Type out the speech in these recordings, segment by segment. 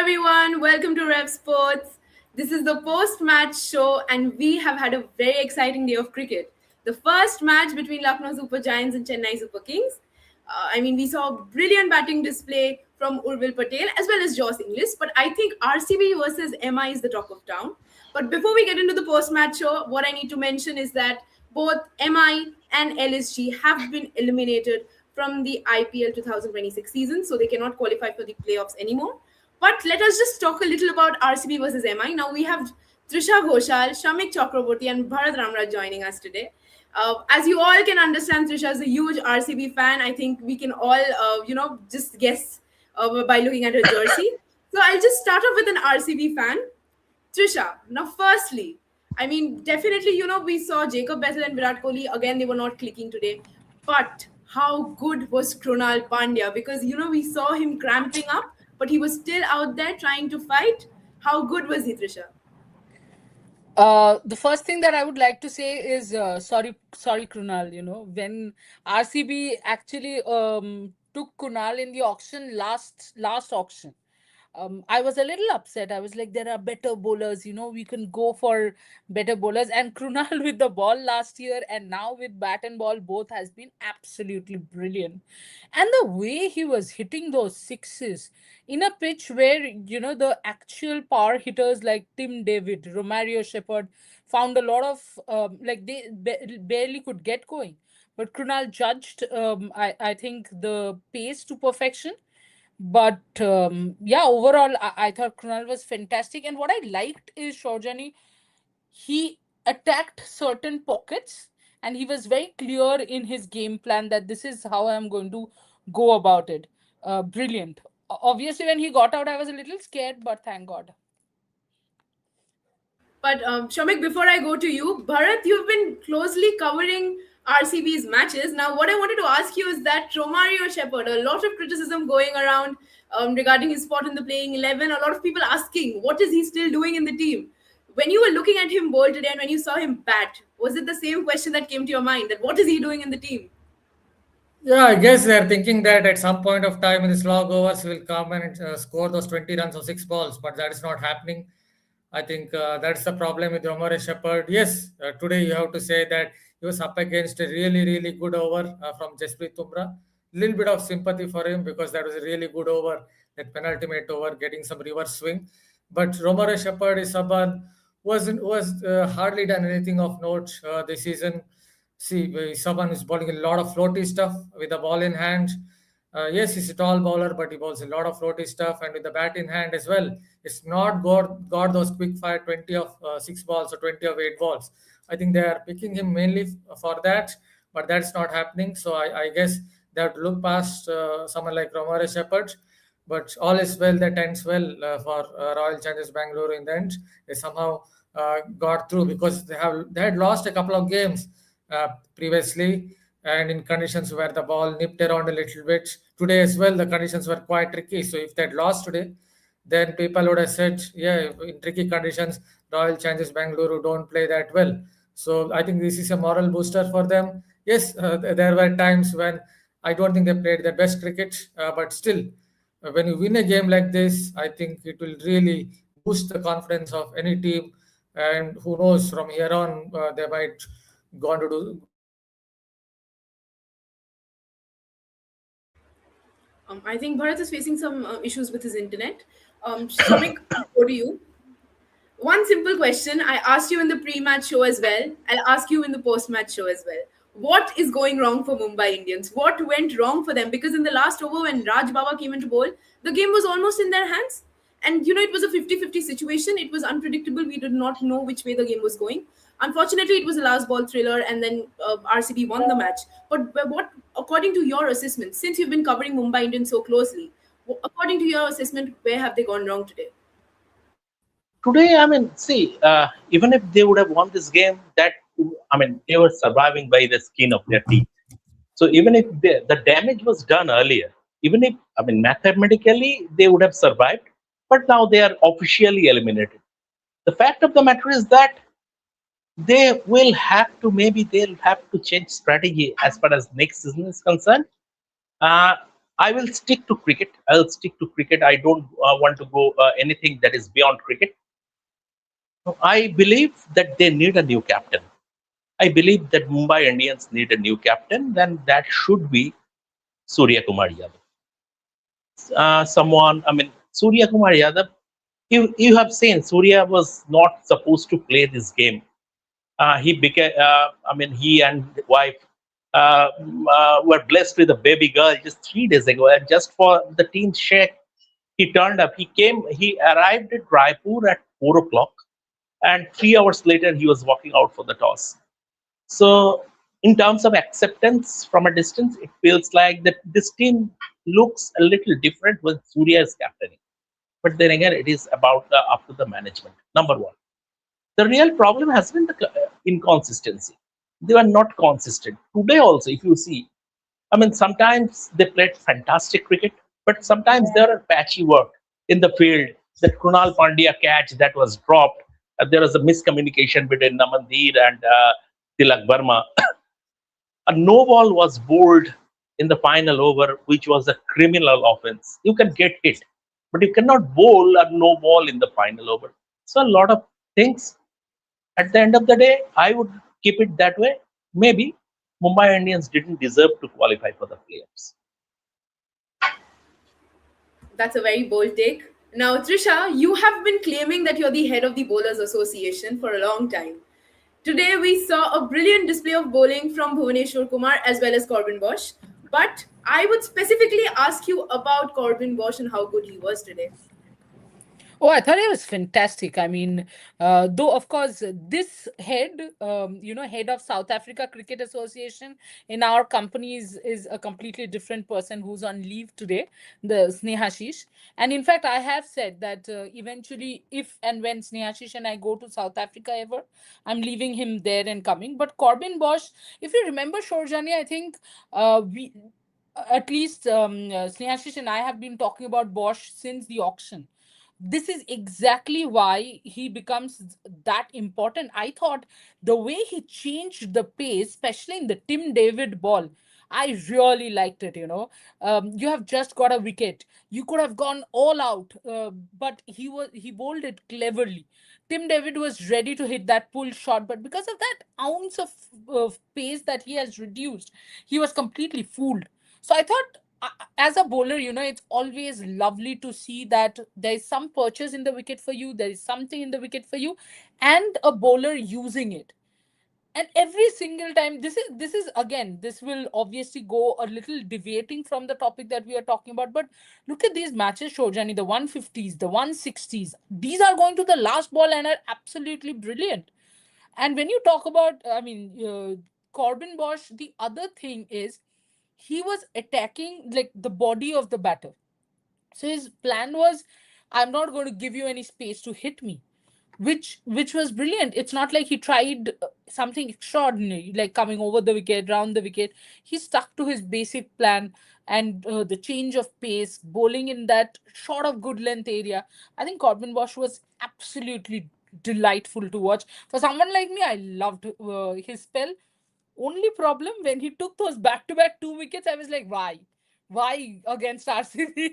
everyone, welcome to Rev Sports. This is the post-match show, and we have had a very exciting day of cricket. The first match between Lucknow Super Giants and Chennai Super Kings. We saw a brilliant batting display from Urvil Patel as well as Joss Inglis, but I think RCB versus MI is the talk of town. But before we get into the post-match show, what I need to mention is that both MI and LSG have been eliminated from the IPL 2026 season, so they cannot qualify for the playoffs anymore. But let us just talk a little about RCB versus MI. Now we have Trisha Ghoshal, Shamik Chakraborty, and Bharat Ramraj joining us today. As you all can understand, Trisha is a huge RCB fan. I think we can all, just guess by looking at her jersey. So I'll just start off with an RCB fan. Trisha, now firstly, definitely, we saw Jacob Bethel and Virat Kohli. Again, they were not clicking today. But how good was Krunal Pandya? Because, we saw him cramping up, but he was still out there trying to fight. How good was he, Trisha? The first thing that I would like to say is sorry, Krunal. When RCB actually took Kunal in the auction last auction, I was a little upset. I was like, there are better bowlers, we can go for better bowlers. And Krunal with the ball last year and now with bat and ball, both has been absolutely brilliant. And the way he was hitting those sixes in a pitch where, the actual power hitters like Tim David, Romario Shepherd found a lot of, they barely could get going. But Krunal judged, I think, the pace to perfection. But overall, I thought Krunal was fantastic. And what I liked is Shorjani, he attacked certain pockets and he was very clear in his game plan that this is how I'm going to go about it. Brilliant. Obviously, when he got out, I was a little scared, but thank God. But Shamik, before I go to you, Bharat, you've been closely covering RCB's matches. Now, what I wanted to ask you is that Romario Shepherd, a lot of criticism going around regarding his spot in the playing 11. A lot of people asking, what is he still doing in the team? When you were looking at him bowl today and when you saw him bat, was it the same question that came to your mind, that what is he doing in the team? Yeah, I guess they're thinking that at some point of time in the slog overs, he will come and score those 20 runs or 6 balls, but that is not happening. I think that's the problem with Romare Shepherd. Yes, today you have to say that he was up against a really, really good over from Jasprit Tumra. Little bit of sympathy for him because that was a really good over, that penultimate over, getting some reverse swing. But Romare Shepherd is someone who was hardly done anything of note this season. See, someone who's bowling a lot of floaty stuff with the ball in hand. Yes, he's a tall bowler, but he bowls a lot of floaty stuff, and with the bat in hand as well. It's not got those quick fire 20 of 6 balls or 20 of 8 balls. I think they are picking him mainly for that, but that's not happening. So I guess they have to look past someone like Romare Shepherd. But all is well that ends well for Royal Challengers Bangalore in the end. They somehow got through because they had lost a couple of games previously, and in conditions where the ball nipped around a little bit. Today as well, the conditions were quite tricky. So if they'd lost today, then people would have said, yeah, in tricky conditions, Royal Challengers Bangalore don't play that well. So I think this is a moral booster for them. Yes, there were times when I don't think they played their best cricket, but still, when you win a game like this, I think it will really boost the confidence of any team. And who knows, from here on, they might go on to do. I think Bharat is facing some issues with his internet. Shamik, go to you. One simple question I asked you in the pre-match show as well. I'll ask you in the post-match show as well. What is going wrong for Mumbai Indians? What went wrong for them? Because in the last over when Raj Baba came into bowl, the game was almost in their hands. And, it was a 50-50 situation. It was unpredictable. We did not know which way the game was going. Unfortunately, it was a last ball thriller and then RCB won the match. But what, according to your assessment, since you've been covering Mumbai Indians so closely, according to your assessment, where have they gone wrong today? Today, even if they would have won this game, they were surviving by the skin of their teeth. So even if the damage was done earlier, mathematically they would have survived, but now they are officially eliminated. The fact of the matter is that they'll have to change strategy as far as next season is concerned. I will stick to cricket. I'll stick to cricket. I don't want to go anything that is beyond cricket. I believe that they need a new captain. I believe that Mumbai Indians need a new captain, then that should be Suryakumar Yadav. Suryakumar Yadav, you have seen Surya was not supposed to play this game. He and wife were blessed with a baby girl just 3 days ago, and just for the team's shake, he turned up. He arrived at Raipur at 4 o'clock, and 3 hours later, he was walking out for the toss. So, in terms of acceptance from a distance, it feels like that this team looks a little different when Surya is captaining. But then again, it is about up to the management. Number one, the real problem has been the inconsistency. They were not consistent. Today also, if you see, sometimes they played fantastic cricket, but sometimes there are patchy work in the field. That Krunal Pandya catch that was dropped, there was a miscommunication between Namandir and Tilak Burma. A no ball was bowled in the final over, which was a criminal offense. You can get hit, but you cannot bowl a no ball in the final over. So a lot of things. At the end of the day, I would keep it that way. Maybe Mumbai Indians didn't deserve to qualify for the playoffs. That's a very bold take. Now, Trisha, you have been claiming that you're the head of the Bowlers Association for a long time. Today, we saw a brilliant display of bowling from Bhuvaneshwar Kumar as well as Corbin Bosch. But I would specifically ask you about Corbin Bosch and how good he was today. Oh, I thought it was fantastic. I mean, though of course this head, head of South Africa Cricket Association in our company is a completely different person who's on leave today, the Snehashish. And in fact, I have said that eventually, if and when Snehashish and I go to South Africa ever, I'm leaving him there and coming. But Corbin Bosch, if you remember, Shorjani, I think we. At least Snehashish and I have been talking about Bosch since the auction. This is exactly why he becomes that important. I thought the way he changed the pace, especially in the Tim David ball, I really liked it. You have just got a wicket. You could have gone all out, but he bowled it cleverly. Tim David was ready to hit that pull shot, but because of that ounce of pace that he has reduced, he was completely fooled. So I thought, as a bowler, it's always lovely to see that there is some purchase in the wicket for you, there is something in the wicket for you, and a bowler using it. And every single time, this is again, this will obviously go a little deviating from the topic that we are talking about, but look at these matches, Shojani, the 150s, the 160s, these are going to the last ball and are absolutely brilliant. And when you talk about, Corbin Bosch, the other thing is he was attacking like the body of the batter. So his plan was, I'm not going to give you any space to hit me, which was brilliant. It's not like he tried something extraordinary, like coming over the wicket, round the wicket. He stuck to his basic plan, and the change of pace, bowling in that short of good length area. I think Corbin Bosch was absolutely delightful to watch. For someone like me, I loved his spell. Only problem, when he took those back to back 2 wickets, I was like, why? Why against RCB?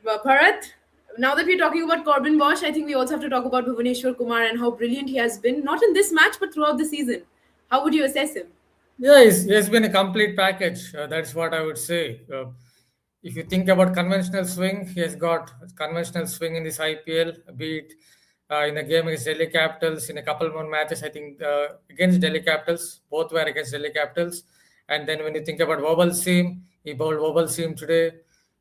Bharat, now that we're talking about Corbin Bosch, I think we also have to talk about Bhuvaneshwar Kumar and how brilliant he has been, not in this match, but throughout the season. How would you assess him? Yeah, it's been a complete package. That's what I would say. If you think about conventional swing, he has got conventional swing in this IPL, be it in a game against Delhi Capitals, in a couple more matches, I think against Delhi Capitals, both were against Delhi Capitals. And then when you think about wobble seam, he bowled wobble seam today.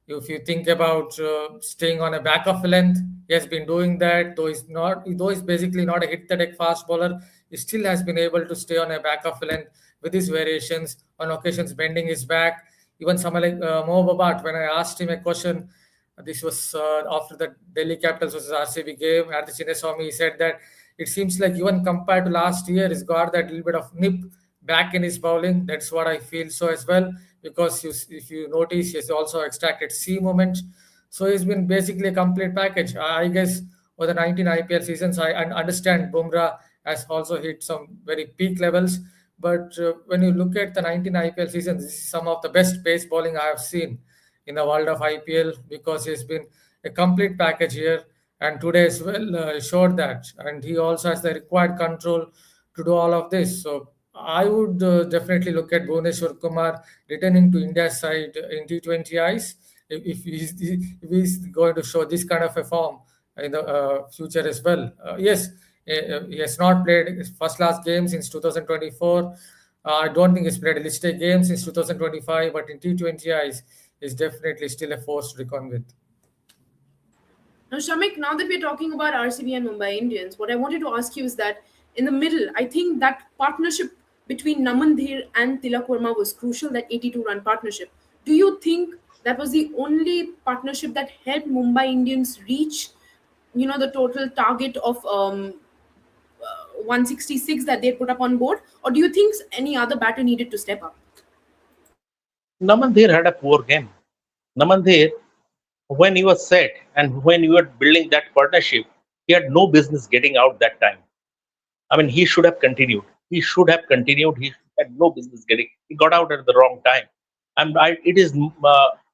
If you think about staying on a back of length, he has been doing that. Though he's basically not a hit the deck fast bowler, he still has been able to stay on a back of length with his variations. On occasions, bending his back. Even someone like Mo Babat, when I asked him a question, this was after the Delhi Capitals versus RCB game at the Chinnaswamy, he said that it seems like even compared to last year, he's got that little bit of nip back in his bowling. That's what I feel so as well, because if you notice, he's also extracted C moment. So he's been basically a complete package. I guess over the 19 IPL seasons, I understand Bumrah has also hit some very peak levels, But when you look at the 19 IPL seasons, this is some of the best pace bowling I have seen in the world of IPL, because he's been a complete package here. And today as well showed that. And he also has the required control to do all of this. So I would definitely look at Bhuvneshwar Kumar returning to India's side in T20 eyes, if he's going to show this kind of a form in the future as well. Yes, he has not played his first class game since 2024. I don't think he's played a listed game since 2025, but in T20 eyes, is definitely still a force to reckon with. Now, Shamik, now that we're talking about RCB and Mumbai Indians, what I wanted to ask you is that in the middle, I think that partnership between Namandhir and Tilak Verma was crucial, that 82-run partnership. Do you think that was the only partnership that helped Mumbai Indians reach, the total target of 166 that they put up on board? Or do you think any other batter needed to step up? Namandhir had a poor game. Namandhir, when he was set and when you were building that partnership, he had no business getting out that time. I mean, he should have continued. He should have continued. He had no business getting. He got out at the wrong time. And it is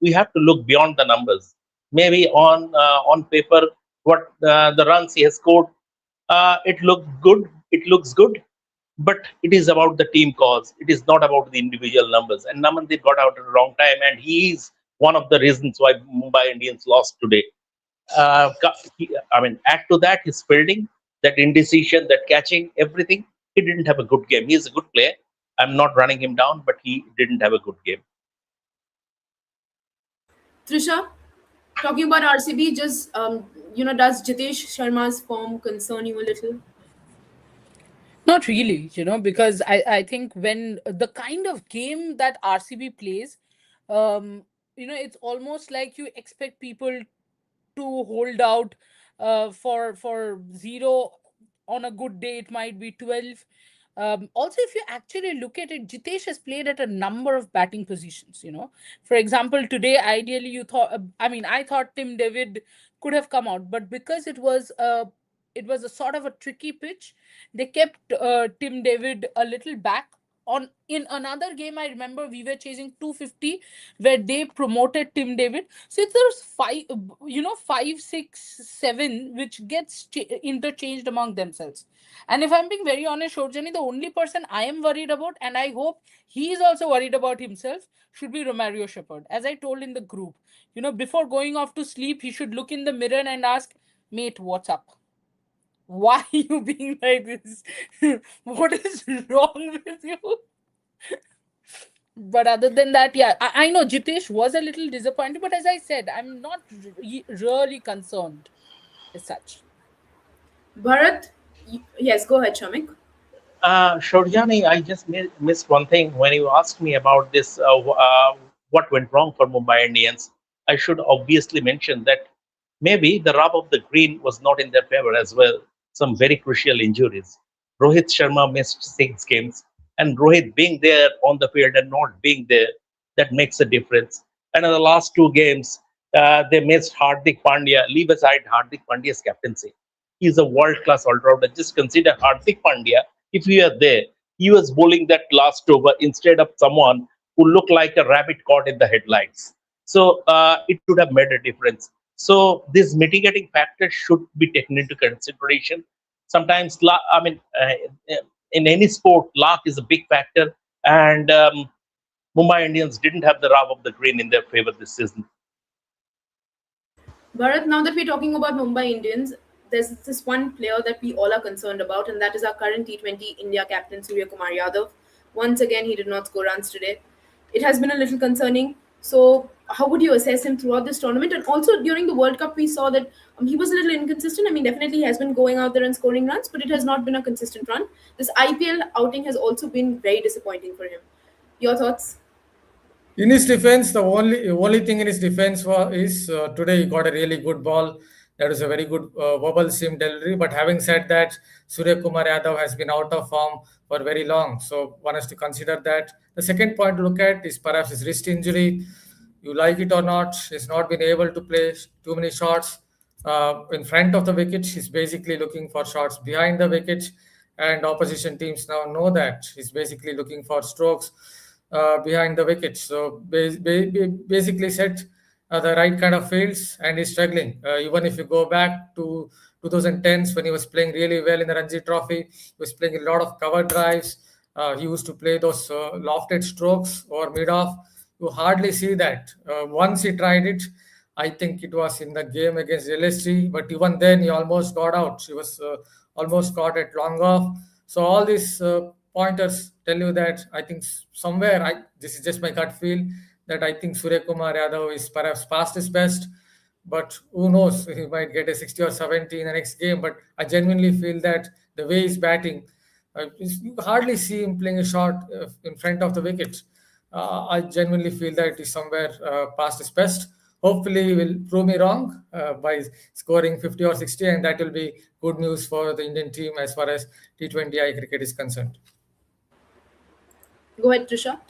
we have to look beyond the numbers. Maybe on paper, what the runs he has scored, it looked good. It looks good, but it is about the team cause. It is not about the individual numbers. And Namandir got out at the wrong time, and he is one of the reasons why Mumbai Indians lost today. I mean, add to that his fielding, that indecision, that catching, everything. He didn't have a good game. He is a good player. I'm not running him down, but he didn't have a good game. Trisha, talking about RCB, just, does Jitesh Sharma's form concern you a little? Not really, because I think when the kind of game that RCB plays, it's almost like you expect people to hold out for zero. On a good day it might be 12. Also, if you actually look at it, Jitesh has played at a number of batting positions. For example, today ideally you thought, I thought Tim David could have come out, but because it was a sort of a tricky pitch, they kept Tim David a little back. On in another game, I remember we were chasing 250, where they promoted Tim David. So it's there's five, 5, 6, 7, which gets interchanged among themselves. And if I'm being very honest, Shorjani, the only person I am worried about, and I hope he is also worried about himself, should be Romario Shepherd. As I told in the group, before going off to sleep, he should look in the mirror and ask, mate, what's up? Why are you being like this? What is wrong with you? But other than that, yeah, I know Jitesh was a little disappointed, but as I said, I'm not really concerned as such. Bharat, yes, go ahead, Shamik. Shorjani, I just missed one thing when you asked me about this. What went wrong for Mumbai Indians? I should obviously mention that maybe the rub of the green was not in their favor as well. Some very crucial injuries. Rohit Sharma missed 6 games, and Rohit being there on the field and not being there, that makes a difference. And in the last 2 games, they missed Hardik Pandya. Leave aside Hardik Pandya's captaincy. He's a world-class all-rounder. Just consider Hardik Pandya. If he were there, he was bowling that last over instead of someone who looked like a rabbit caught in the headlights. So it should have made a difference. So these mitigating factors should be taken into consideration. Sometimes, in any sport, luck is a big factor, and Mumbai Indians didn't have the rub of the green in their favor this season. Bharat, now that we're talking about Mumbai Indians, there's this one player that we all are concerned about, and that is our current T20 India captain, Suryakumar Yadav. Once again, he did not score runs today. It has been a little concerning. So, how would you assess him throughout this tournament? And also during the World Cup, we saw that he was a little inconsistent. I mean, definitely he has been going out there and scoring runs, but it has not been a consistent run. This IPL outing has also been very disappointing for him. Your thoughts? In his defense, the only thing in his defense is today he got a really good ball. That is a very good wobble seam delivery. But having said that, Surya Kumar Yadav has been out of form for very long. So one has to consider that. The second point to look at is perhaps his wrist injury. You like it or not, he's not been able to play too many shots in front of the wicket. He's basically looking for shots behind the wicket. and opposition teams now know that he's basically looking for strokes behind the wicket. So basically set the right kind of fields, and he's struggling. Even if you go back to 2010s when he was playing really well in the Ranji Trophy, he was playing a lot of cover drives. He used to play those lofted strokes or mid-off. You hardly see that. Once he tried it, I think it was in the game against LSG, but even then he almost got out. He was almost caught at long off. So all these pointers tell you that I think somewhere, this is just my gut feel, that I think Suryakumar Yadav is perhaps past his best, but who knows? He might get a 60 or 70 in the next game. But I genuinely feel that the way he's batting, you hardly see him playing a shot in front of the wicket. I genuinely feel that he's somewhere past his best. Hopefully, he will prove me wrong by scoring 50 or 60, and that will be good news for the Indian team as far as T20I cricket is concerned. Go ahead, Trisha.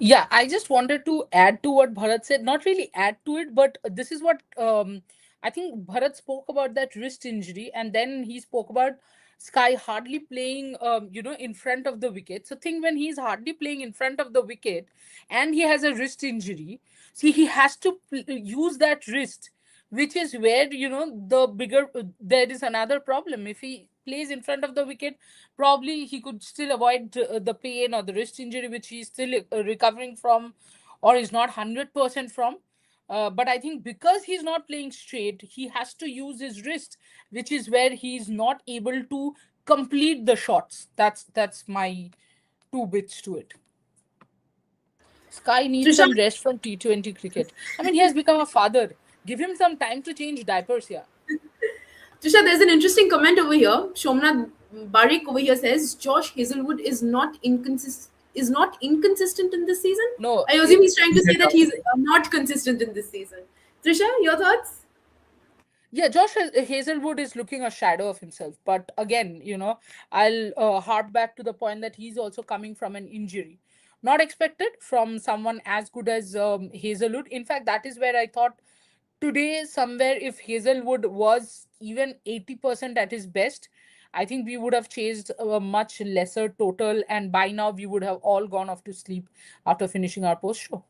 Yeah, I just wanted to add to what Bharat said. Not really add to it, but this is what I think Bharat spoke about, that wrist injury, and then he spoke about Sky hardly playing, in front of the wicket. So think, when he's hardly playing in front of the wicket and he has a wrist injury, see, he has to use that wrist, which is where, the bigger, there is another problem. If he plays in front of the wicket, probably he could still avoid the pain or the wrist injury, which he's still recovering from, or is not 100% from. But I think because he's not playing straight, he has to use his wrist, which is where he's not able to complete the shots. That's my two bits to it. Sky needs Trisha, some rest from T20 cricket. I mean, he has become a father. Give him some time to change diapers, yeah. Trisha, there's an interesting comment over here. Shomnath Barik over here says Josh Hazelwood is not inconsistent in this season. No, I assume he's trying to say that he's not consistent in this season. Trisha, your thoughts? yeah, Josh Hazelwood is looking a shadow of himself. But again, I'll harp back to the point that he's also coming from an injury. Not expected from someone as good as Hazelwood. In fact, that is where I thought today, somewhere, if Hazelwood was even 80% at his best, I think we would have chased a much lesser total, and by now we would have all gone off to sleep after finishing our post show.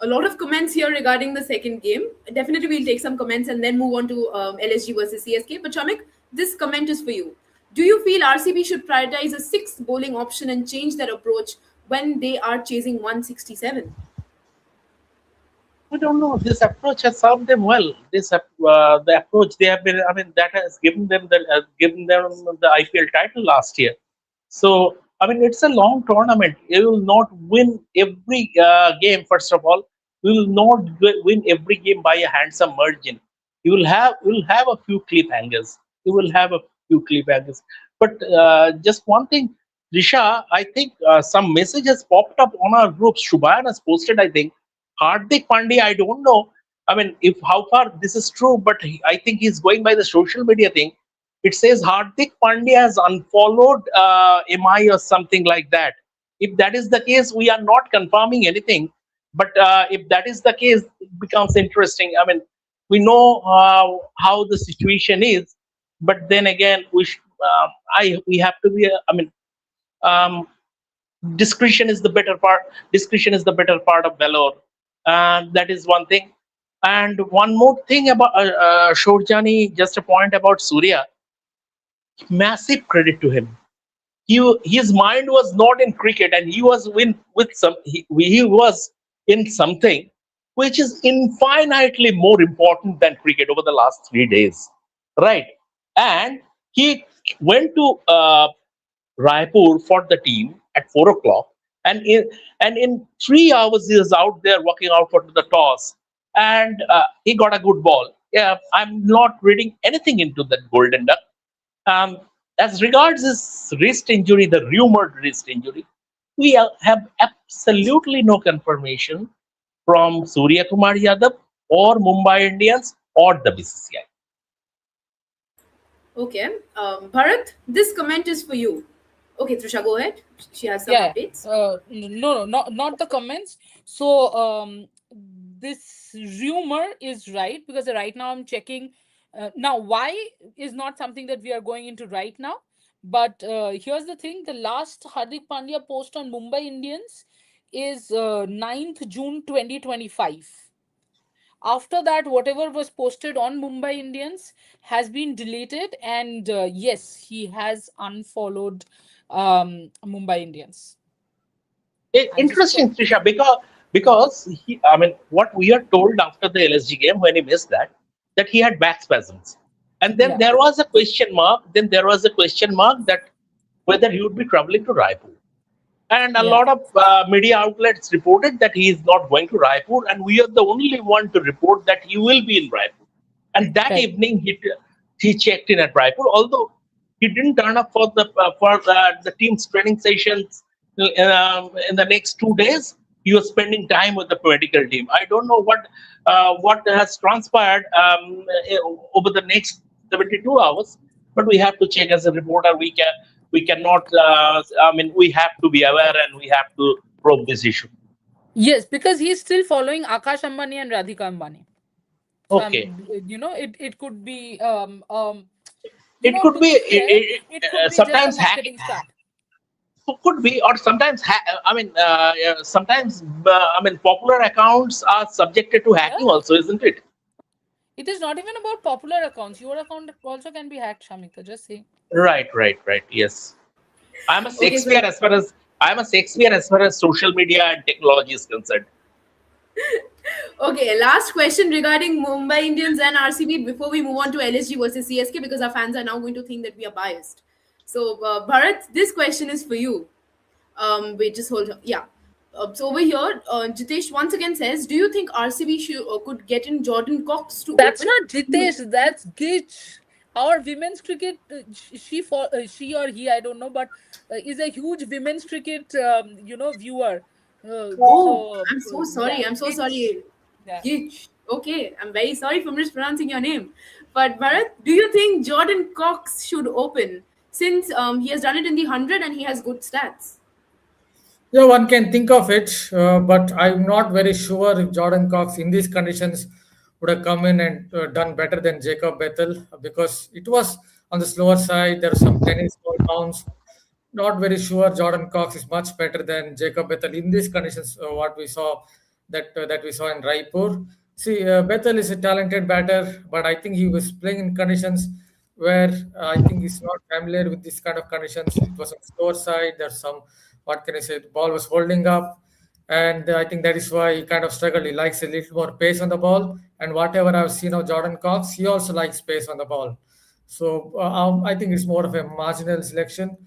A lot of comments here regarding the second game. Definitely, we'll take some comments and then move on to LSG versus CSK. But Chamik, this comment is for you. Do you feel RCB should prioritize a sixth bowling option and change their approach when they are chasing 167? We don't know. This approach has served them well. The approach they have been. I mean, that has given them the IPL title last year. So I mean, it's a long tournament. You will not win every game. First of all, we will not win every game by a handsome margin. You will have a few cliffhangers. You will have a few cliffhangers. But just one thing, Risha, I think some message has popped up on our group. Shubhayan has posted, I think, Hardik Pandya, I don't know. I mean, if how far this is true, but I think he's going by the social media thing. It says Hardik Pandya has unfollowed MI or something like that. If that is the case, we are not confirming anything. But if that is the case, it becomes interesting. I mean, we know how the situation is, but then again, we have to be. I mean, um, discretion is the better part. Discretion is the better part of valor. That is one thing. And one more thing about Shorjani, just a point about Surya. Massive credit to him. His mind was not in cricket, and he was he was in something which is infinitely more important than cricket over the last 3 days, right? And he went to Raipur for the team at 4 o'clock, and in 3 hours he was out there working out for the toss, and he got a good ball. Yeah, I'm not reading anything into that golden duck. Um, as regards his wrist injury, the rumored wrist injury, we have absolutely no confirmation from Suryakumar Yadav or Mumbai Indians or the BCCI. Okay. Bharat, this comment is for you. Okay, Trisha, go ahead. She has some Yeah. updates. No, not the comments. So this rumor is right, because right now I'm checking Now, why is not something that we are going into right now. But here's the thing: the last Hardik Pandya post on Mumbai Indians is 9th June 2025. After that, whatever was posted on Mumbai Indians has been deleted, and yes, he has unfollowed Mumbai Indians. I just Interesting, checked. Trisha, because I mean, what we are told after the LSG game when he missed that he had back spasms, and then Yeah, there was a question mark. Then there was a question mark that whether he would be traveling to Raipur. And a yeah, lot of media outlets reported that he is not going to Raipur, and we are the only one to report that he will be in Raipur. And that right. evening, he checked in at Raipur, although he didn't turn up for the team's training sessions in the next 2 days. He was spending time with the medical team. I don't know what has transpired over the next 72 hours, but we have to check as a reporter. We cannot. I mean, we have to be aware and we have to probe this issue. Yes, because he's still following Akash Ambani and Radhika Ambani. So Okay, it could be it could to be be fair, it could be just a sometimes marketing stunt. could be, or sometimes I mean, sometimes I mean, popular accounts are subjected to Yeah, hacking also, isn't it? it is not even about popular accounts. Your account also can be hacked, Shamika. Just say. Right. Yes, I'm a Okay, so Shakespeare as far as social media and technology is concerned. okay, last question regarding Mumbai Indians and RCB before we move on to LSG versus CSK because our fans are now going to think that we are biased. So, Bharat, this question is for you. Wait, just hold on. Yeah. So over here, Jitesh once again says, "Do you think RCB could get in Jordan Cox to That's open?" not Jitesh. That's Gitch. Our women's cricket, she or he, I don't know, but is a huge women's cricket, viewer. Oh, I'm so Yeah, sorry. I'm so Gitch. sorry. Yeah. Gitch. Okay, I'm very sorry for mispronouncing your name. But Bharat, do you think Jordan Cox should open since he has done it in the 100 and he has good stats? Yeah, one can think of it, but I'm not very sure if Jordan Cox in these conditions would have come in and done better than Jacob Bethel because it was on the slower side. There are some tennis ball bounce. Not very sure Jordan Cox is much better than Jacob Bethel in these conditions. What we saw that we saw in Raipur. See, Bethel is a talented batter, but I think he was playing in conditions where I think he's not familiar with this kind of conditions. It was on the slower side. There's some, what can I say, the ball was holding up. And I think that is why he kind of struggled. He likes a little more pace on the ball. And whatever I've seen of Jordan Cox, he also likes pace on the ball. So I think it's more of a marginal selection,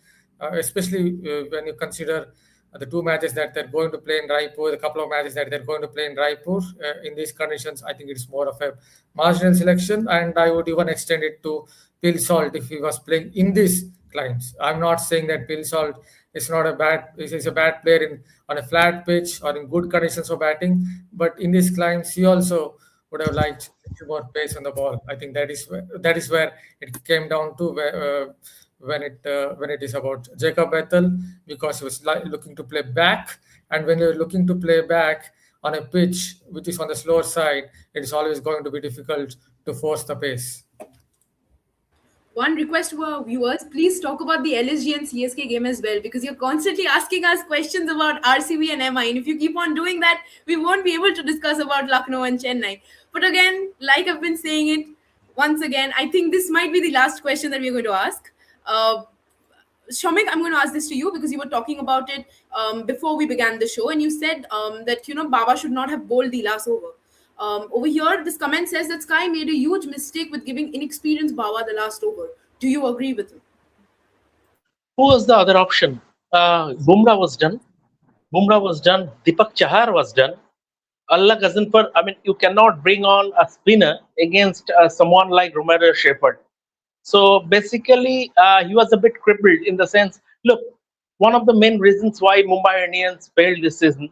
especially when you consider the two matches that they're going to play in Raipur, the couple of matches that they're going to play in Raipur. In these conditions, I think it's more of a marginal selection, and I would even extend it to Phil Salt if he was playing in these climes. I'm not saying that Phil Salt is not a bad is a bad player in on a flat pitch or in good conditions for batting, but in these climes he also would have liked more pace on the ball. I think that is where it came down to when it is about Jacob Bethel because he was looking to play back, and when you're looking to play back on a pitch which is on the slower side, it is always going to be difficult to force the pace. One request to our viewers, please talk about the LSG and CSK game as well because you're constantly asking us questions about RCB and MI. And if you keep on doing that, we won't be able to discuss about Lucknow and Chennai. But again, like I've been saying it once again, I think this might be the last question that we're going to ask. Shamik, I'm going to ask this to you because you were talking about it before we began the show, and you said that Baba should not have bowled the last over. Over here, this comment says that Sky made a huge mistake with giving inexperienced Baba the last over. Do you agree with him? Who was the other option? Bumrah was done. Deepak Chahar was done. Allah Ghaznfar, I mean, you cannot bring on a spinner against someone like Romero Shepherd. So basically, he was a bit crippled in the sense. Look, one of the main reasons why Mumbai Indians failed this season,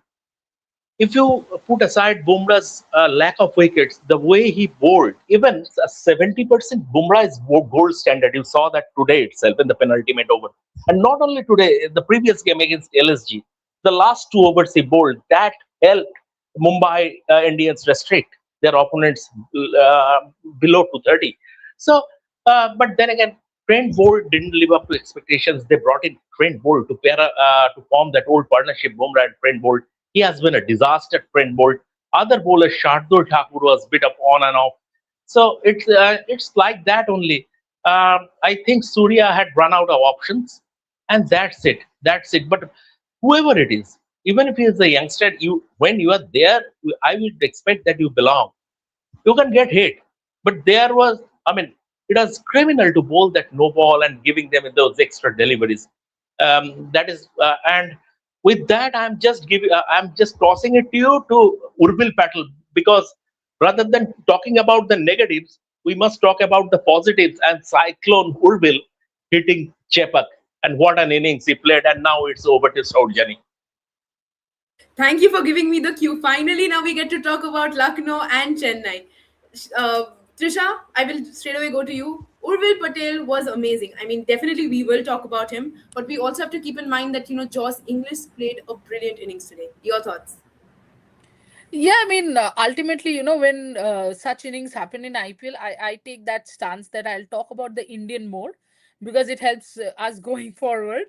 if you put aside Bumrah's lack of wickets, the way he bowled, even 70% Bumrah is gold standard. You saw that today itself in the penultimate over. And not only today, the previous game against LSG, the last two overs he bowled, that helped Mumbai Indians restrict their opponents below 230. So, but then again, Trent Bolt didn't live up to expectations. They brought in Trent Bolt to form that old partnership, Bumrah and Trent Bolt. He has been a disaster, Trent Bolt. Other bowler, Shardul Thakur, was bit of on and off. So it's like that only. I think Surya had run out of options, and that's it. That's it. But whoever it is, even if he is a youngster, you when you are there, I would expect that you belong. You can get hit. But there was, I mean, it was criminal to bowl that no ball and giving them those extra deliveries. That is, and with that, I'm just tossing it to you to Urbil Patel, because rather than talking about the negatives, we must talk about the positives. And Cyclone Urbil hitting Chepak, and what an innings he played. And now it's over to Saurjani. Thank you for giving me the cue. Finally, now we get to talk about Lucknow and Chennai. Trisha, I will straight away go to you. Urvil Patel was amazing. I mean, definitely we will talk about him, but we also have to keep in mind that Josh Inglis played a brilliant innings today. Your thoughts? Yeah, I mean, ultimately, when such innings happen in IPL, I take that stance that I'll talk about the Indian more because it helps us going forward.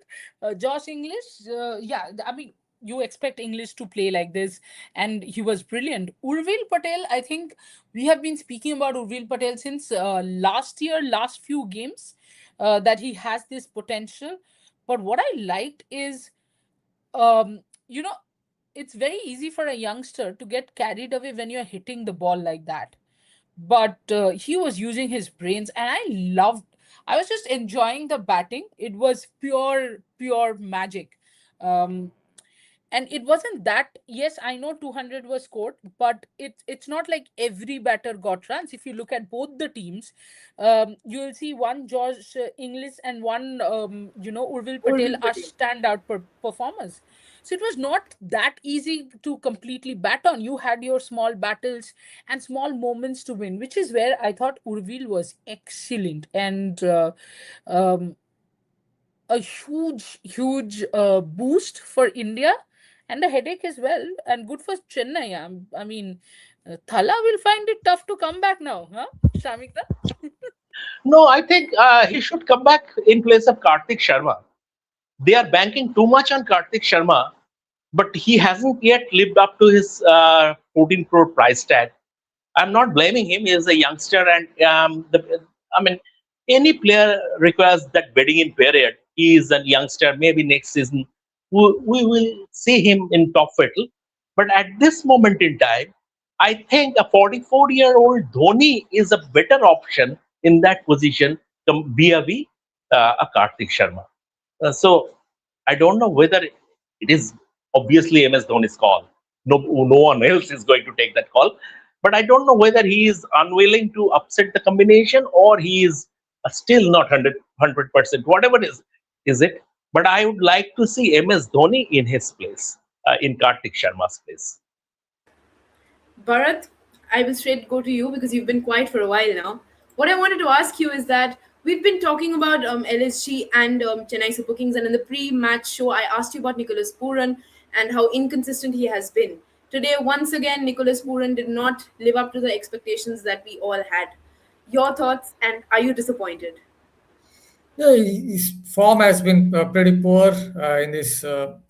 Josh English, yeah, I mean, you expect English to play like this, and he was brilliant. Urvil Patel, I think we have been speaking about Urvil Patel since last year, last few games, that he has this potential. But what I liked is, um, you know, it's very easy for a youngster to get carried away when you're hitting the ball like that. But he was using his brains, and I was just enjoying the batting. It was pure magic. Um, and it wasn't that, yes, I know 200 was scored, but it's not like every batter got runs. If you look at both the teams, you'll see one Josh Inglis and one Urvil Patel Urvil are Patel. standout performers. So it was not that easy to completely bat on. You had your small battles and small moments to win, which is where I thought Urvil was excellent. And um, a huge boost for India and a headache as well, and good for Chennai. I mean, Thala will find it tough to come back now, huh, Shamika? No, I think he should come back in place of Karthik Sharma. They are banking too much on Karthik Sharma, but he hasn't yet lived up to his 14 crore price tag. I'm not blaming him. He is a youngster, and I mean, any player requires that bedding in period. He is a youngster. Maybe next season we will see him in top fettle. But at this moment in time, I think a 44-year-old Dhoni is a better option in that position vis-a-vis a Karthik Sharma. So I don't know whether it is obviously MS Dhoni's call. No one else is going to take that call. But I don't know whether he is unwilling to upset the combination, or he is still not 100%. Whatever it is it? But I would like to see MS Dhoni in his place, in Karthik Sharma's place. Bharat, I will straight go to you because you've been quiet for a while now. What I wanted to ask you is that we've been talking about LSG and Chennai Super Kings, and in the pre-match show, I asked you about Nicholas Puran and how inconsistent he has been. Today, once again, Nicholas Puran did not live up to the expectations that we all had. Your thoughts, and are you disappointed? Yeah, his form has been pretty poor in this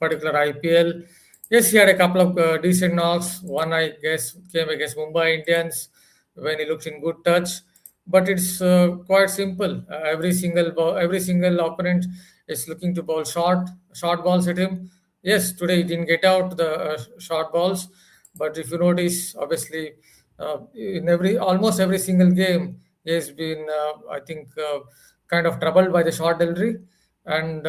particular IPL. Yes, he had a couple of decent knocks. One, I guess, came against Mumbai Indians when he looked in good touch. But it's quite simple. Every single opponent is looking to bowl short balls at him. Yes, today he didn't get out the short balls, but if you notice, obviously, in every almost every single game, he has been, I think, kind of troubled by the short delivery, and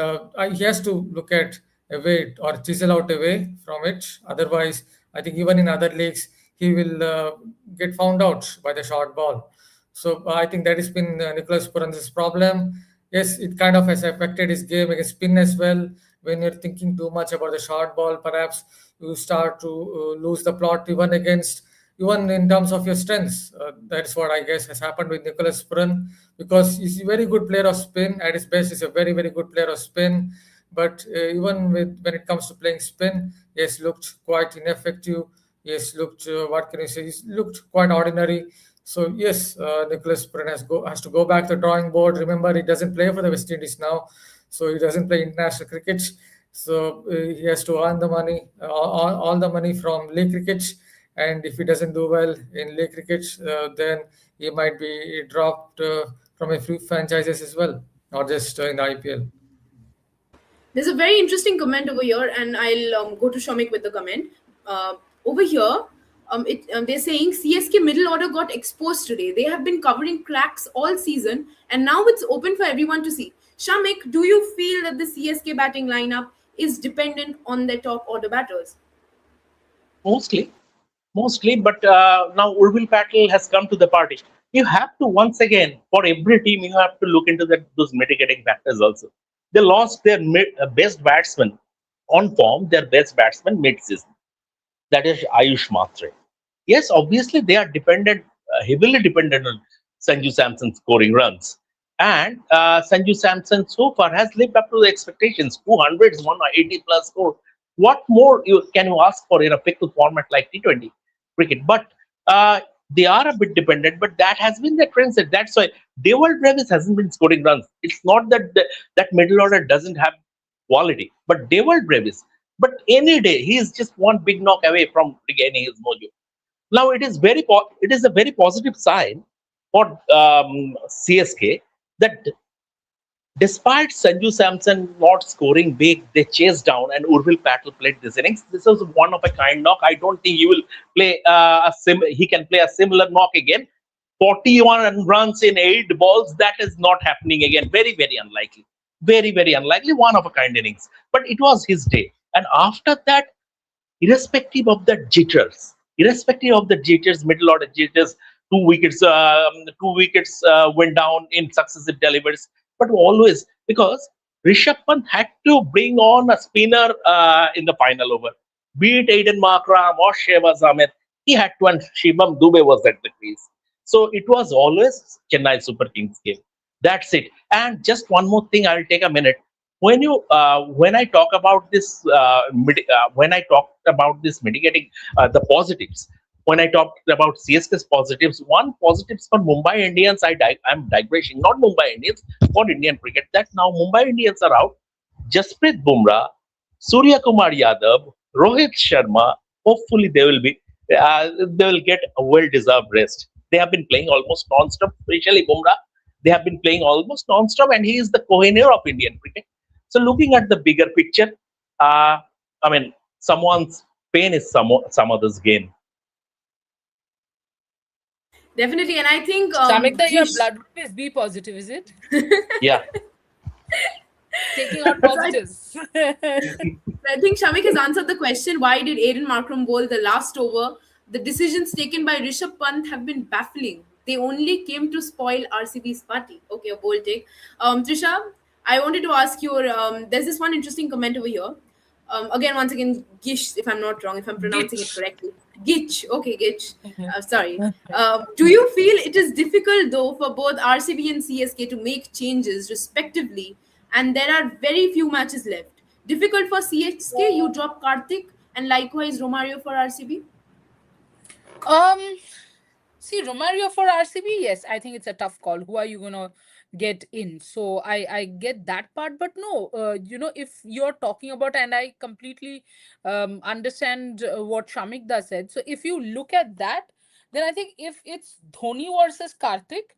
he has to look at a way or chisel out a way from it. Otherwise, I think even in other leagues, he will get found out by the short ball. So I think that has been Nicholas Puran's problem. Yes, it kind of has affected his game against spin as well. When you're thinking too much about the short ball, perhaps you start to lose the plot even in terms of your strengths. That's what I guess has happened with Nicholas Puran, because he's a very good player of spin. At his best, he's a very, very good player of spin. But even when it comes to playing spin, he has looked quite ineffective. He has looked, what can you say, he's looked quite ordinary. So yes, Nicholas Puran has to go back to the drawing board. Remember, he doesn't play for the West Indies now, so he doesn't play international cricket. So he has to earn the money, all the money from league cricket. And if he doesn't do well in league cricket, then he might be dropped from a few franchises as well, not just in the IPL. There's a very interesting comment over here, and I'll go to Shamik with the comment. Over here, they're saying CSK middle order got exposed today. They have been covering cracks all season, and now it's open for everyone to see. Shamik, do you feel that the CSK batting lineup is dependent on their top order batters? Mostly, mostly. But now Urvil Patel has come to the party. You have to once again, for every team, you have to look into those mitigating factors also. They lost their best batsman on form, their best batsman mid-season. That is Ayush Matre. Yes, obviously they are dependent, heavily dependent on Sanju Samson scoring runs. And Sanju Samson so far has lived up to the expectations. 200s, 180 plus score. What more can you ask for in a fickle format like T20 cricket? But they are a bit dependent, but that has been the trend set. That's why Dewald Brevis hasn't been scoring runs. It's not that that middle order doesn't have quality, but Dewald Brevis. But any day, he is just one big knock away from regaining his mojo. Now it is a very positive sign for CSK that despite Sanju Samson not scoring big, they chased down and Urvil Patel played this innings. This was one of a kind knock. I don't think he will play he can play a similar knock again. 41 runs in 8 balls. That is not happening again. Very, very unlikely. Very, very unlikely. One of a kind innings. But it was his day. And after that, irrespective of the jitters, middle order jitters, two wickets went down in successive deliveries. But always because Rishabh Pant had to bring on a spinner in the final over, be it Aiden Markram or Shehbaz Ahmed, he had to, and Shivam Dube was at the crease. So it was always Chennai Super Kings game. That's it. And just one more thing, I'll take a minute. When I talk about this when I talked about this mitigating the positives, when I talked about CSK's positives, one positives for Mumbai Indians, I'm digressing, not Mumbai Indians, for Indian cricket, that now Mumbai Indians are out. Jasprit Bumrah, Suryakumar Yadav, Rohit Sharma, hopefully they will get a well-deserved rest. They have been playing almost non-stop, especially Bumrah. They have been playing almost non-stop, and he is the Kohinoor of Indian cricket. So looking at the bigger picture, I mean, someone's pain is some other's gain. Definitely, and I think Shamikta, your Gish- blood group is B positive, is it? Yeah. Taking out positives. I think Shamik has answered the question. Why did Aiden Markram bowl the last over? The decisions taken by Rishabh Pant have been baffling. They only came to spoil RCB's party. Okay, a bold take. Trisha, I wanted to ask you. There's this one interesting comment over here. Once again, Gish, if I'm not wrong, if I'm pronouncing it Gitch. correctly. Gitch. Okay, Gitch. Sorry. Do you feel it is difficult though for both RCB and CSK to make changes respectively, and there are very few matches left? Difficult for CSK, you drop Karthik, and likewise Romario for RCB. Um, See, Romario for RCB, yes, I think it's a tough call. Who are you gonna get in? So I get that part, but no, if you're talking about, and I completely understand what Shamikda said. So if you look at that, then I think if it's Dhoni versus Karthik,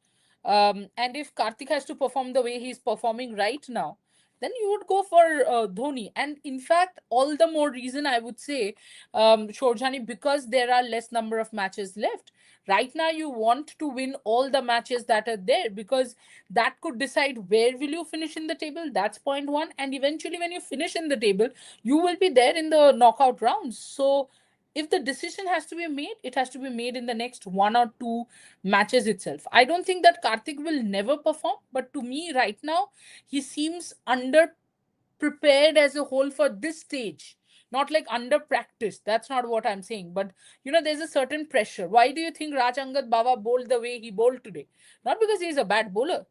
and if Karthik has to perform the way he's performing right now, then you would go for Dhoni. And in fact, all the more reason I would say, Shorjani, because there are less number of matches left. Right now, you want to win all the matches that are there, because that could decide where will you finish in the table. That's point one. And eventually, when you finish in the table, you will be there in the knockout rounds. So if the decision has to be made, it has to be made in the next one or two matches itself. I don't think that Karthik will never perform, but to me right now, he seems under prepared as a whole for this stage, not like under practice. That's not what I'm saying, but there's a certain pressure. Why do you think Raj Angad Baba bowled the way he bowled today? Not because he's a bad bowler,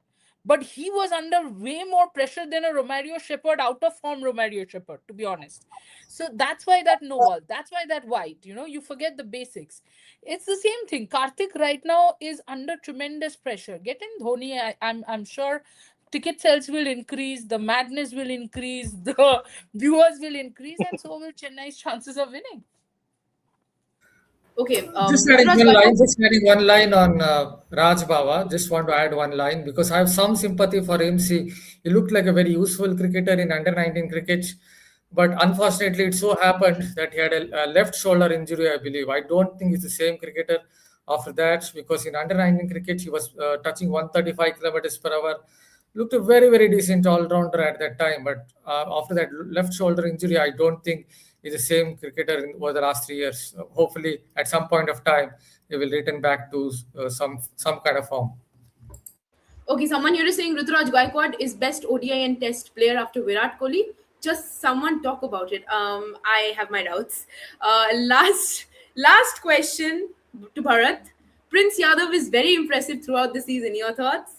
but he was under way more pressure than a Romario Shepherd, out of form Romario Shepherd, to be honest. So that's why that no ball, that's why that white, you forget the basics. It's the same thing. Karthik right now is under tremendous pressure. Getting Dhoni, I'm sure ticket sales will increase, the madness will increase, the viewers will increase, and so will Chennai's chances of winning. Okay, Just adding Ruturaj one line, Gaikwad. just adding one line on Raj Baba. Just want to add one line because I have some sympathy for him. See, he looked like a very useful cricketer in under 19 cricket, but unfortunately, it so happened that he had a left shoulder injury, I believe. I don't think he's the same cricketer after that because in under 19 cricket, he was touching 135 kilometers per hour. Looked a very, very decent all rounder at that time, but after that left shoulder injury, I don't think is the same cricketer over the last 3 years. Hopefully, at some point of time, he will return back to some kind of form. Okay, someone here is saying Ruturaj Gaikwad is best ODI and Test player after Virat Kohli. Just someone talk about it. I have my doubts. Last question to Bharat. Prince Yadav is very impressive throughout the season. Your thoughts?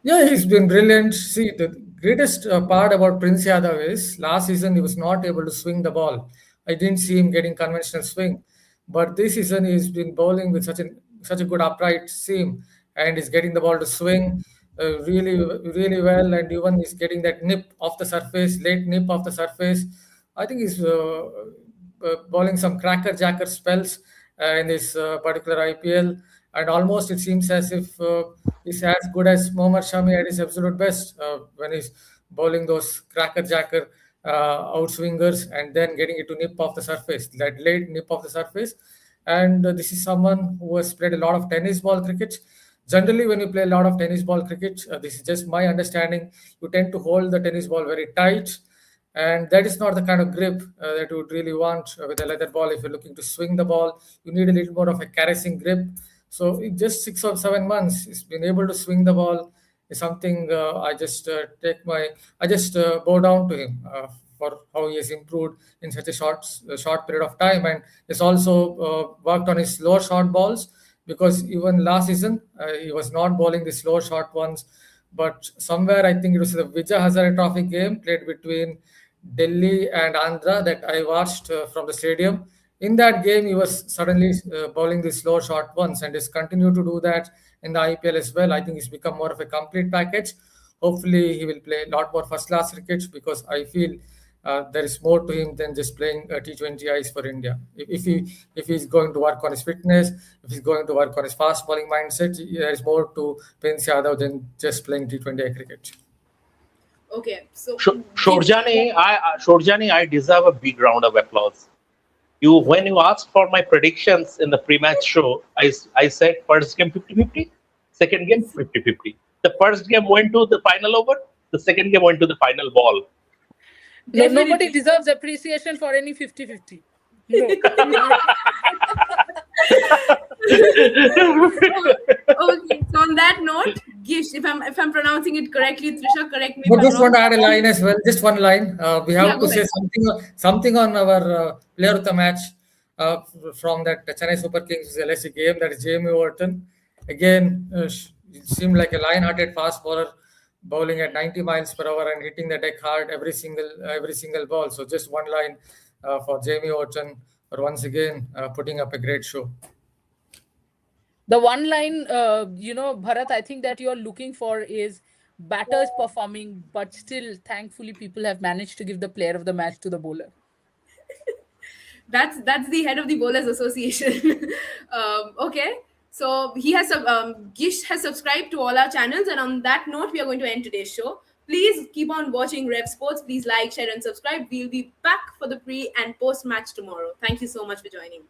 Yeah, he's been brilliant. See, the greatest part about Prince Yadav is last season he was not able to swing the ball. I didn't see him getting conventional swing, but this season he's been bowling with such a good upright seam, and he's getting the ball to swing really really well, and even he's getting that nip off the surface, late nip off the surface. I think he's bowling some cracker jacker spells in this particular IPL, and almost it seems as if he's as good as Mohammad Shami at his absolute best when he's bowling those cracker jacker outswingers and then getting it to nip off the surface, that late nip off the surface. And this is someone who has played a lot of tennis ball cricket. Generally, when you play a lot of tennis ball cricket, this is just my understanding, you tend to hold the tennis ball very tight, and that is not the kind of grip that you would really want with a leather ball. If you're looking to swing the ball, you need a little more of a caressing grip. So in just 6 or 7 months, he's been able to swing the ball. Is something I just bow down to him for how he has improved in such a short period of time, and he's also worked on his slow short balls because even last season he was not bowling the slow short ones. But somewhere I think it was the Vijay Hazare Trophy game played between Delhi and Andhra that I watched from the stadium. In that game, he was suddenly bowling the slow short ones and has continued to do that in the IPL as well. I think he's become more of a complete package. Hopefully, he will play a lot more first class cricket because I feel there is more to him than just playing T20Is for India. If he's going to work on his fitness, if he's going to work on his fast bowling mindset, there is more to Prince Yadav than just playing T20I cricket. Okay, so Shorjani, I deserve a big round of applause. When you asked for my predictions in the pre-match show, I said first game 50-50, second game 50-50. The first game went to the final over, the second game went to the final ball. No, nobody deserves appreciation for any 50-50. No. Okay, so on that note, Gish, if I'm pronouncing it correctly, Trisha, correct me. But just want to add a line as well. Just one line. We have to go say ahead. something on our player of the match from that Chennai Super Kings LSE game. That is Jamie Overton. Again, seemed like a lion-hearted fast bowler, bowling at 90 miles per hour and hitting the deck hard every single ball. So just one line for Jamie Overton for once again putting up a great show. The one line, Bharat, I think that you're looking for is batters performing, but still, thankfully, people have managed to give the player of the match to the bowler. That's the head of the Bowlers Association. Okay, so Gish has subscribed to all our channels, and on that note, we are going to end today's show. Please keep on watching Rev Sports. Please like, share, and subscribe. We'll be back for the pre and post match tomorrow. Thank you so much for joining.